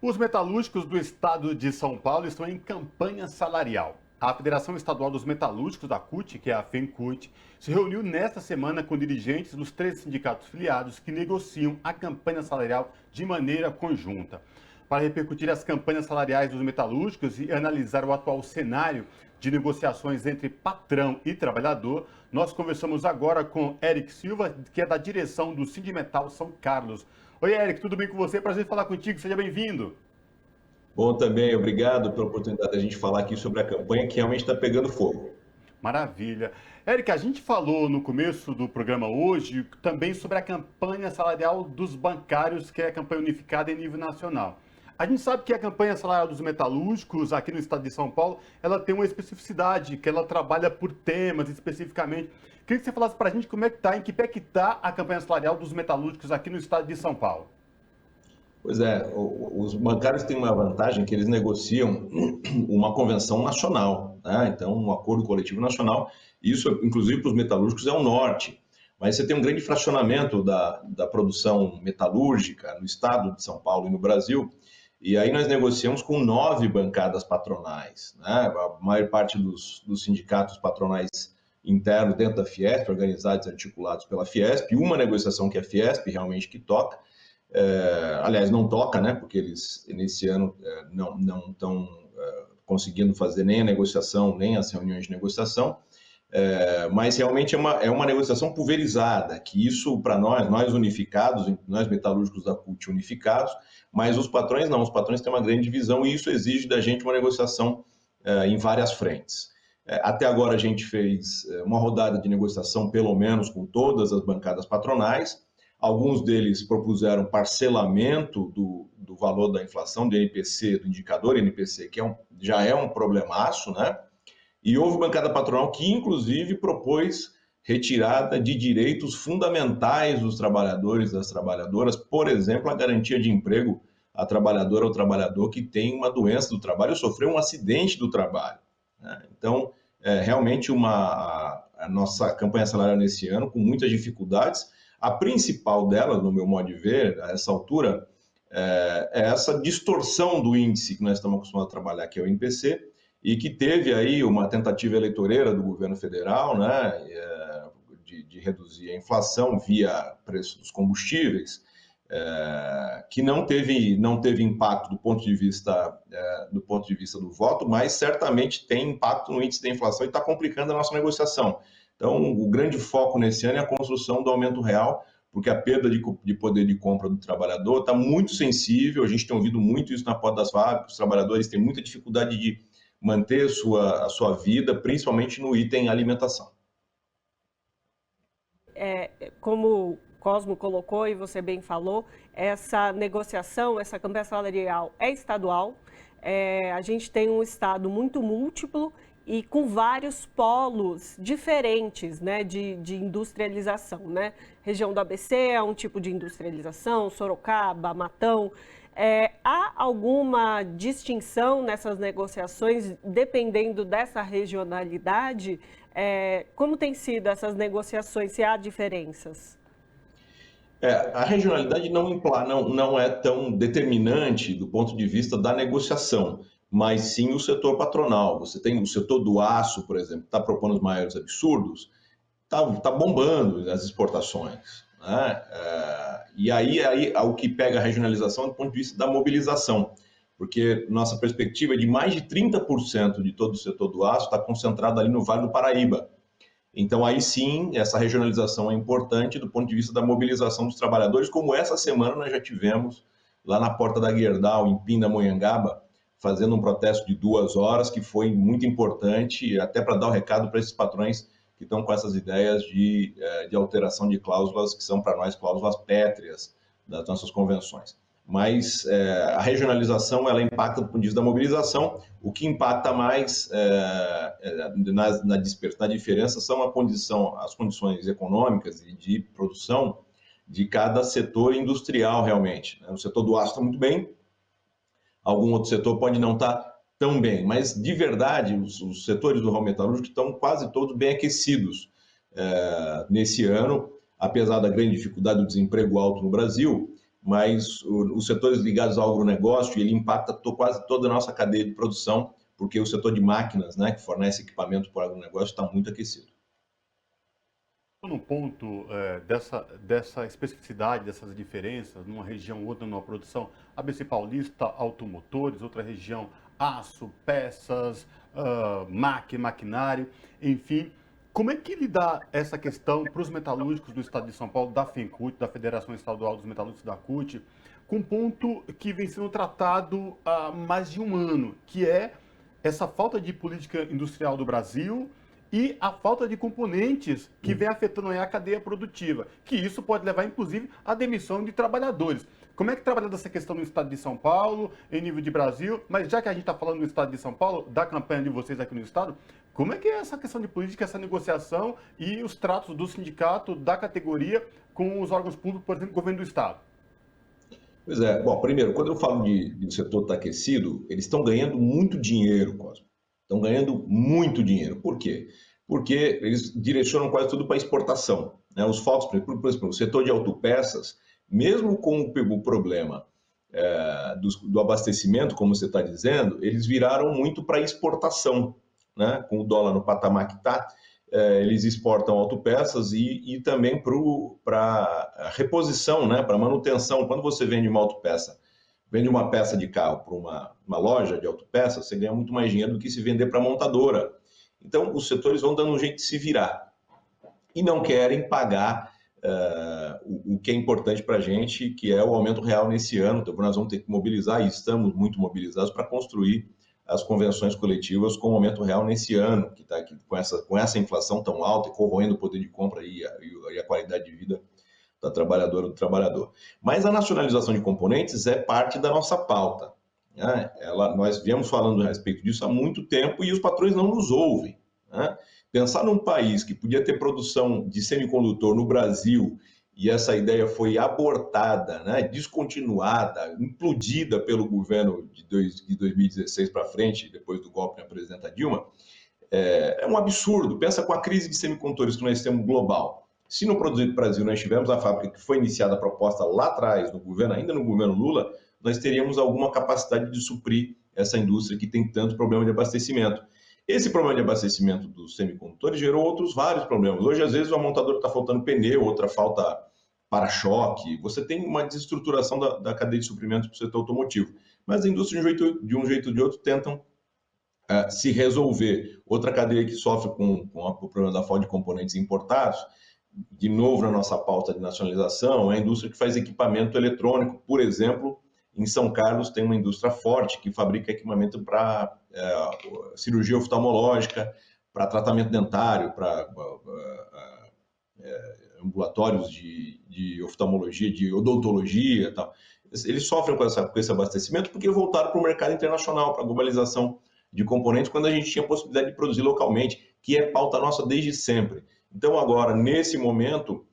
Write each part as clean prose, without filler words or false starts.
Os metalúrgicos do estado de São Paulo estão em campanha salarial. A Federação Estadual dos Metalúrgicos, da CUT, que é a FENCUT, se reuniu nesta semana com dirigentes dos 3 sindicatos filiados que negociam a campanha salarial de maneira conjunta. Para repercutir as campanhas salariais dos metalúrgicos e analisar o atual cenário de negociações entre patrão e trabalhador, nós conversamos agora com Eric Silva, que é da direção do Sindimetal São Carlos. Oi, Eric, tudo bem com você? Prazer em falar contigo, seja bem-vindo. Bom também, obrigado pela oportunidade de a gente falar aqui sobre a campanha que realmente está pegando fogo. Maravilha. Eric, a gente falou no começo do programa hoje também sobre a campanha salarial dos bancários, que é a campanha unificada em nível nacional. A gente sabe que a campanha salarial dos metalúrgicos aqui no estado de São Paulo, ela tem uma especificidade, que ela trabalha por temas especificamente. Queria que você falasse para a gente como é que está, em que pé que está a campanha salarial dos metalúrgicos aqui no estado de São Paulo. Pois é, os bancários têm uma vantagem que eles negociam uma convenção nacional, né? Então um acordo coletivo nacional, isso inclusive para os metalúrgicos é um norte, mas você tem um grande fracionamento da produção metalúrgica no estado de São Paulo e no Brasil, e aí nós negociamos com 9 bancadas patronais, né? A maior parte dos sindicatos patronais internos dentro da Fiesp, organizados e articulados pela Fiesp, uma negociação que é a Fiesp realmente que toca, aliás, não toca, né? Porque eles, nesse ano, não estão conseguindo fazer nem a negociação, nem as reuniões de negociação, mas realmente é uma negociação pulverizada, que isso, para nós unificados, nós metalúrgicos da CUT unificados, mas os patrões não, os patrões têm uma grande divisão e isso exige da gente uma negociação em várias frentes. Até agora a gente fez uma rodada de negociação, pelo menos, com todas as bancadas patronais. Alguns deles propuseram parcelamento do valor da inflação, do INPC, do indicador INPC, que já é um problemaço, né? E houve bancada patronal que, inclusive, propôs retirada de direitos fundamentais dos trabalhadores e das trabalhadoras, por exemplo, a garantia de emprego à trabalhadora ou trabalhador que tem uma doença do trabalho ou sofreu um acidente do trabalho, né? Então, realmente a nossa campanha salarial nesse ano, com muitas dificuldades. A principal delas, no meu modo de ver, a essa altura, é essa distorção do índice que nós estamos acostumados a trabalhar, que é o INPC, e que teve aí uma tentativa eleitoreira do governo federal, né, de reduzir a inflação via preço dos combustíveis, que não teve impacto do ponto de vista do voto, mas certamente tem impacto no índice da inflação e está complicando a nossa negociação. Então, o grande foco nesse ano é a construção do aumento real, porque a perda de poder de compra do trabalhador está muito sensível, a gente tem ouvido muito isso na porta das fábricas, os trabalhadores têm muita dificuldade de manter a sua vida, principalmente no item alimentação. Como o Cosmo colocou e você bem falou, essa negociação, essa campanha salarial é estadual, a gente tem um estado muito múltiplo e com vários polos diferentes, né, de industrialização, né? Região do ABC é um tipo de industrialização, Sorocaba, Matão. Há alguma distinção nessas negociações, dependendo dessa regionalidade? Como tem sido essas negociações, se há diferenças? A regionalidade não é tão determinante do ponto de vista da negociação, mas sim o setor patronal. Você tem o setor do aço, por exemplo, que está propondo os maiores absurdos, está bombando as exportações, né? E aí o que pega a regionalização é do ponto de vista da mobilização, porque nossa perspectiva é de mais de 30% de todo o setor do aço está concentrado ali no Vale do Paraíba. Então aí sim, essa regionalização é importante do ponto de vista da mobilização dos trabalhadores, como essa semana nós já tivemos lá na Porta da Gerdau, em Pindamonhangaba, fazendo um protesto de 2 horas, que foi muito importante, até para dar o recado para esses patrões que estão com essas ideias de alteração de cláusulas, que são para nós cláusulas pétreas das nossas convenções. Mas a regionalização, ela impacta do ponto de vista da mobilização. O que impacta mais na diferença são as condições econômicas e de produção de cada setor industrial, realmente. O setor do aço está muito bem, algum outro setor pode não estar tão bem, mas de verdade os setores do ramo metalúrgico estão quase todos bem aquecidos nesse ano, apesar da grande dificuldade do desemprego alto no Brasil. mas os setores ligados ao agronegócio, ele impacta quase toda a nossa cadeia de produção, porque o setor de máquinas, né, que fornece equipamento para o agronegócio, está muito aquecido. No ponto dessa especificidade, dessas diferenças, numa região ou outra numa produção, ABC Paulista, automotores, outra região, aço, peças, maquinário, enfim. Como é que lidar essa questão para os metalúrgicos do estado de São Paulo, da FENCUT, da Federação Estadual dos Metalúrgicos da CUT, com um ponto que vem sendo tratado há mais de um ano, que é essa falta de política industrial do Brasil e a falta de componentes que vem afetando a cadeia produtiva, que isso pode levar, inclusive, à demissão de trabalhadores. Como é que trabalha essa questão no estado de São Paulo, em nível de Brasil? Mas já que a gente está falando no estado de São Paulo, da campanha de vocês aqui no estado, como é que é essa questão de política, essa negociação e os tratos do sindicato, da categoria, com os órgãos públicos, por exemplo, governo do estado? Pois é. Bom, primeiro, quando eu falo de o setor estar aquecido, eles estão ganhando muito dinheiro, Cosmo. Estão ganhando muito dinheiro. Por quê? Porque eles direcionam quase tudo para exportação, né? Os focos, por exemplo, o setor de autopeças, mesmo com o problema do abastecimento, como você está dizendo, eles viraram muito para exportação, né? Com o dólar no patamar que está, eles exportam autopeças e também para reposição, né? Para manutenção. Quando você vende uma autopeça, vende uma peça de carro para uma loja de autopeças, você ganha muito mais dinheiro do que se vender para a montadora. Então, os setores vão dando um jeito de se virar e não querem pagar o que é importante para a gente, que é o aumento real nesse ano. Então, nós vamos ter que mobilizar, e estamos muito mobilizados, para construir as convenções coletivas com aumento real nesse ano, que está aqui com essa inflação tão alta e corroendo o poder de compra e a qualidade de vida da trabalhadora do trabalhador. Mas a nacionalização de componentes é parte da nossa pauta, né? Nós viemos falando a respeito disso há muito tempo e os patrões não nos ouvem, né? Pensar num país que podia ter produção de semicondutor no Brasil e essa ideia foi abortada, né? Descontinuada, implodida pelo governo de 2016 para frente, depois do golpe na presidenta Dilma, é um absurdo. Pensa com a crise de semicondutores que nós temos global. Se no Produzido Brasil nós tivermos a fábrica que foi iniciada a proposta lá atrás, ainda no governo Lula, nós teríamos alguma capacidade de suprir essa indústria que tem tanto problema de abastecimento. Esse problema de abastecimento dos semicondutores gerou outros vários problemas. Hoje, às vezes, uma montadora está faltando pneu, outra falta para-choque. Você tem uma desestruturação da cadeia de suprimentos para o setor automotivo. Mas a indústria, de um jeito ou de outro, tentam se resolver. Outra cadeia que sofre com o problema da falta de componentes importados, de novo na nossa pauta de nacionalização, é a indústria que faz equipamento eletrônico. Por exemplo, em São Carlos tem uma indústria forte que fabrica equipamento para cirurgia oftalmológica, para tratamento dentário, para ambulatórios de oftalmologia, de odontologia e tal. Eles sofrem com esse abastecimento porque voltaram para o mercado internacional, para a globalização de componentes, quando a gente tinha a possibilidade de produzir localmente, que é pauta nossa desde sempre. Então, agora, nesse momento,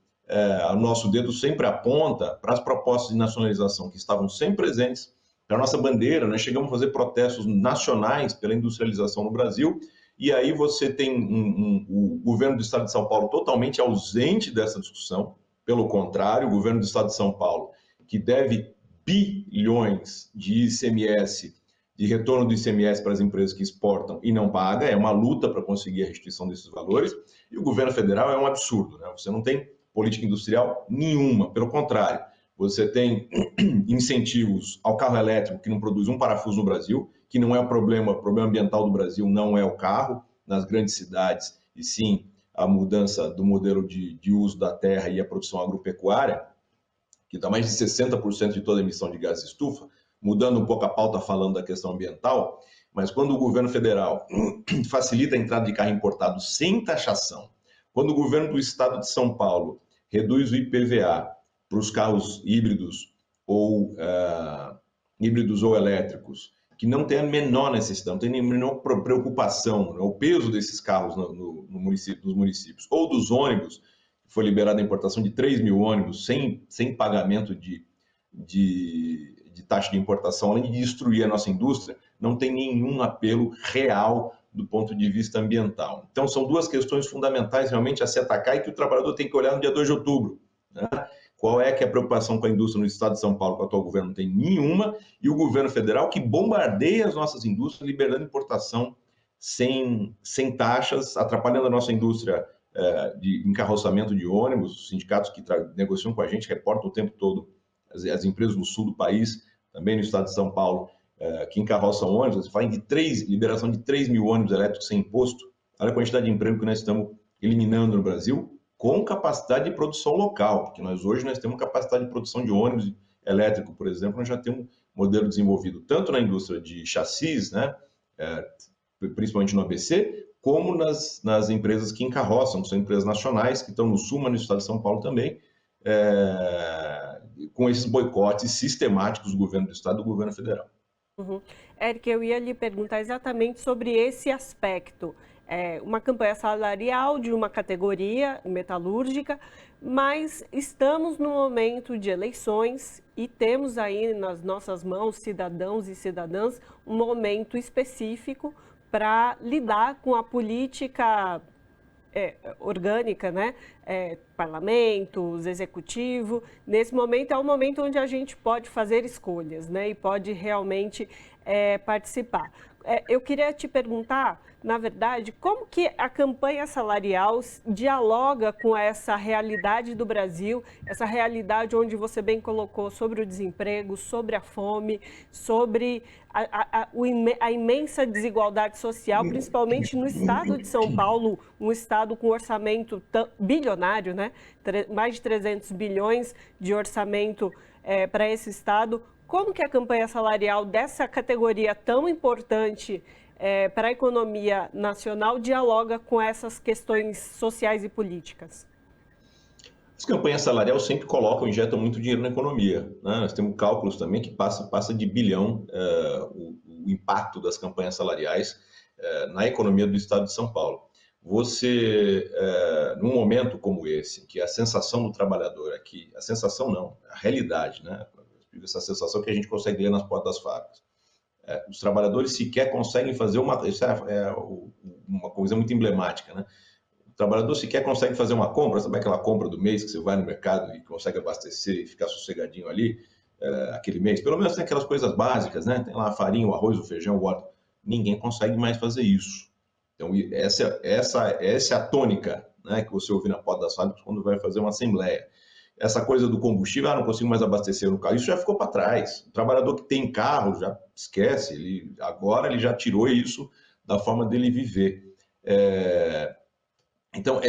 o nosso dedo sempre aponta para as propostas de nacionalização que estavam sempre presentes, para a nossa bandeira. Nós chegamos a fazer protestos nacionais pela industrialização no Brasil, e aí você tem o governo do estado de São Paulo totalmente ausente dessa discussão. Pelo contrário, o governo do estado de São Paulo, que deve bilhões de ICMS, de retorno do ICMS para as empresas que exportam e não paga, é uma luta para conseguir a restituição desses valores, e o governo federal é um absurdo, né? Você não tem política industrial nenhuma, pelo contrário, você tem incentivos ao carro elétrico que não produz um parafuso no Brasil, que não é o problema ambiental do Brasil, não é o carro nas grandes cidades, e sim a mudança do modelo de uso da terra e a produção agropecuária, que dá mais de 60% de toda a emissão de gases de estufa, mudando um pouco a pauta falando da questão ambiental, mas quando o governo federal facilita a entrada de carro importado sem taxação, quando o governo do estado de São Paulo reduz o IPVA para os carros híbridos ou elétricos, que não tem a menor necessidade, não tem a menor preocupação, né? O peso desses carros nos municípios, ou dos ônibus, que foi liberada a importação de 3 mil ônibus sem pagamento de taxa de importação, além de destruir a nossa indústria, não tem nenhum apelo real do ponto de vista ambiental. Então, são duas questões fundamentais realmente a se atacar e que o trabalhador tem que olhar no dia 2 de outubro, né? Qual é que é a preocupação com a indústria no estado de São Paulo, que o atual governo não tem nenhuma, e o governo federal que bombardeia as nossas indústrias, liberando importação sem taxas, atrapalhando a nossa indústria de encarroçamento de ônibus, os sindicatos que negociam com a gente, reportam o tempo todo as empresas no sul do país, também no estado de São Paulo, que encarroçam ônibus, você fala de liberação de 3 mil ônibus elétricos sem imposto. Olha a quantidade de emprego que nós estamos eliminando no Brasil, com capacidade de produção local, porque hoje nós temos capacidade de produção de ônibus elétrico, por exemplo, nós já temos um modelo desenvolvido tanto na indústria de chassis, né, principalmente no ABC, como nas empresas que encarroçam, que são empresas nacionais, que estão no sul, mas no estado de São Paulo também, com esses boicotes sistemáticos do governo do estado e do governo federal. Uhum. Eric, eu ia lhe perguntar exatamente sobre esse aspecto. Uma campanha salarial de uma categoria metalúrgica, mas estamos no momento de eleições e temos aí nas nossas mãos, cidadãos e cidadãs, um momento específico para lidar com a política orgânica, né? Parlamentos, executivo. Nesse momento é o momento onde a gente pode fazer escolhas, né? E pode realmente participar. Eu queria te perguntar, na verdade, como que a campanha salarial dialoga com essa realidade do Brasil, essa realidade onde você bem colocou sobre o desemprego, sobre a fome, sobre a imensa desigualdade social, principalmente no estado de São Paulo, um estado com orçamento bilionário, né? Mais de 300 bilhões de orçamento para esse estado. Como que a campanha salarial dessa categoria tão importante para a economia nacional dialoga com essas questões sociais e políticas? As campanhas salariais sempre injetam muito dinheiro na economia, né? Nós temos cálculos também que passa de bilhão o impacto das campanhas salariais na economia do estado de São Paulo. Num momento como esse, que a sensação do trabalhador aqui, a sensação não, a realidade, né? Essa sensação que a gente consegue ler nas portas das fábricas. Os trabalhadores sequer conseguem fazer isso é uma coisa muito emblemática, né? O trabalhador sequer consegue fazer uma compra, sabe aquela compra do mês que você vai no mercado e consegue abastecer e ficar sossegadinho ali, aquele mês? Pelo menos tem aquelas coisas básicas, né? Tem lá a farinha, o arroz, o feijão, o óleo. Ninguém consegue mais fazer isso. Então, essa é a tônica, né, que você ouve na porta das fábricas quando vai fazer uma assembleia. Essa coisa do combustível, não consigo mais abastecer no carro, isso já ficou para trás. O trabalhador que tem carro já esquece, agora ele já tirou isso da forma dele viver. Então,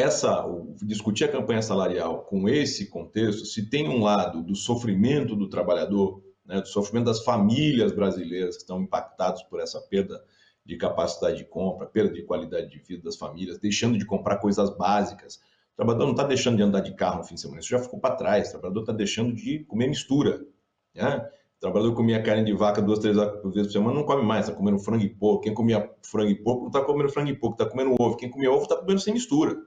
discutir a campanha salarial com esse contexto, se tem um lado do sofrimento do trabalhador, né, do sofrimento das famílias brasileiras que estão impactadas por essa perda de capacidade de compra, perda de qualidade de vida das famílias, deixando de comprar coisas básicas. O trabalhador não está deixando de andar de carro no fim de semana, isso já ficou para trás. O trabalhador está deixando de comer mistura, né? O trabalhador comia carne de vaca 2, 3 vezes por semana, não come mais, está comendo frango e porco. Quem comia frango e porco não está comendo frango e porco, está comendo ovo. Quem comia ovo está comendo sem mistura,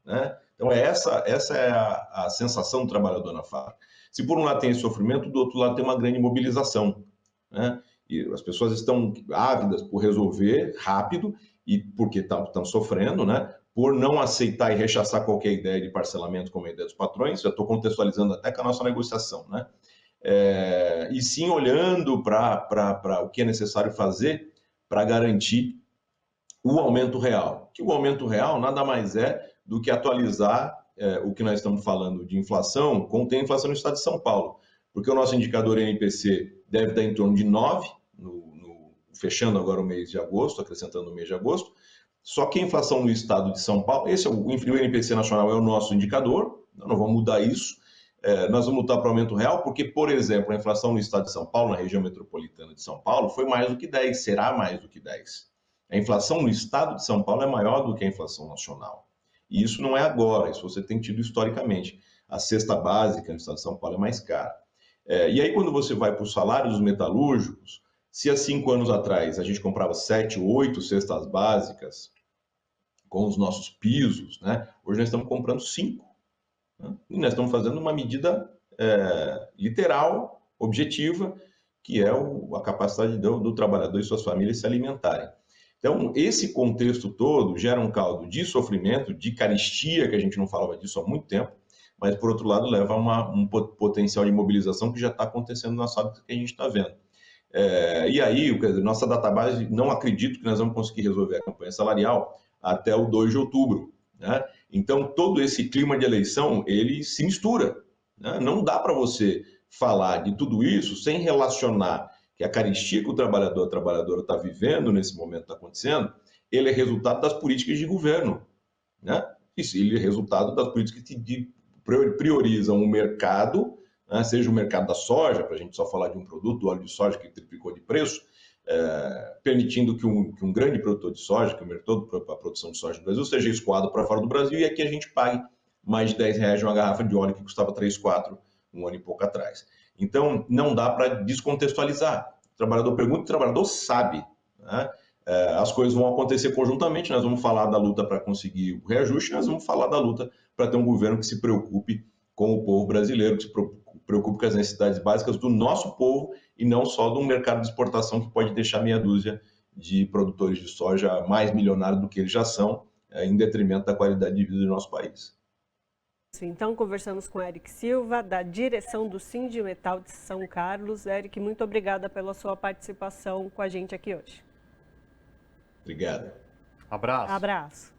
né? Então, essa é a sensação do trabalhador na fábrica. Se por um lado tem esse sofrimento, do outro lado tem uma grande mobilização, né? E as pessoas estão ávidas por resolver rápido, e porque estão sofrendo, né? Por não aceitar e rechaçar qualquer ideia de parcelamento como a ideia dos patrões. Já estou contextualizando até com a nossa negociação, né? E sim olhando para o que é necessário fazer para garantir o aumento real. Que o aumento real nada mais é do que atualizar o que nós estamos falando de inflação com o que tem inflação no estado de São Paulo. Porque o nosso indicador NPC deve dar em torno de 9, fechando agora o mês de agosto, acrescentando o mês de agosto. Só que a inflação no estado de São Paulo, o INPC nacional é o nosso indicador, não vamos mudar isso. Nós vamos lutar para o aumento real, porque, por exemplo, a inflação no estado de São Paulo, na região metropolitana de São Paulo, foi mais do que 10, será mais do que 10. A inflação no estado de São Paulo é maior do que a inflação nacional. E isso não é agora, isso você tem tido historicamente. A cesta básica no estado de São Paulo é mais cara. E aí, quando você vai para os salários dos metalúrgicos, se há 5 anos atrás a gente comprava 7, 8 cestas básicas com os nossos pisos, né? Hoje nós estamos comprando 5. Né? E nós estamos fazendo uma medida literal, objetiva, que é a capacidade do trabalhador e suas famílias se alimentarem. Então, esse contexto todo gera um caldo de sofrimento, de carestia, que a gente não falava disso há muito tempo, mas, por outro lado, leva a um potencial de mobilização que já está acontecendo nas fábricas que a gente está vendo. E aí, nossa database, não acredito que nós vamos conseguir resolver a campanha salarial até o 2 de outubro. Né? Então, todo esse clima de eleição, ele se mistura. Né? Não dá para você falar de tudo isso sem relacionar que a carestia que o trabalhador, a trabalhadora está vivendo nesse momento, está acontecendo, ele é resultado das políticas de governo. Né? Isso, ele é resultado das políticas que priorizam o mercado, né? Seja o mercado da soja, para a gente só falar de um produto, do óleo de soja que triplicou de preço, permitindo que um grande produtor de soja, que o mercado para a produção de soja no Brasil, seja escoado para fora do Brasil e aqui a gente pague mais de R$10 uma garrafa de óleo que custava 3, 4 um ano e pouco atrás. Então, não dá para descontextualizar. O trabalhador pergunta, o trabalhador sabe. Né? As coisas vão acontecer conjuntamente, nós vamos falar da luta para conseguir o reajuste, nós vamos falar da luta para ter um governo que se preocupe com o povo brasileiro, que se preocupe com as necessidades básicas do nosso povo e não só de um mercado de exportação que pode deixar meia dúzia de produtores de soja mais milionários do que eles já são, em detrimento da qualidade de vida do nosso país. Então, conversamos com Eric Silva, da direção do Sindimetal de São Carlos. Eric, muito obrigada pela sua participação com a gente aqui hoje. Obrigado. Abraço. Abraço.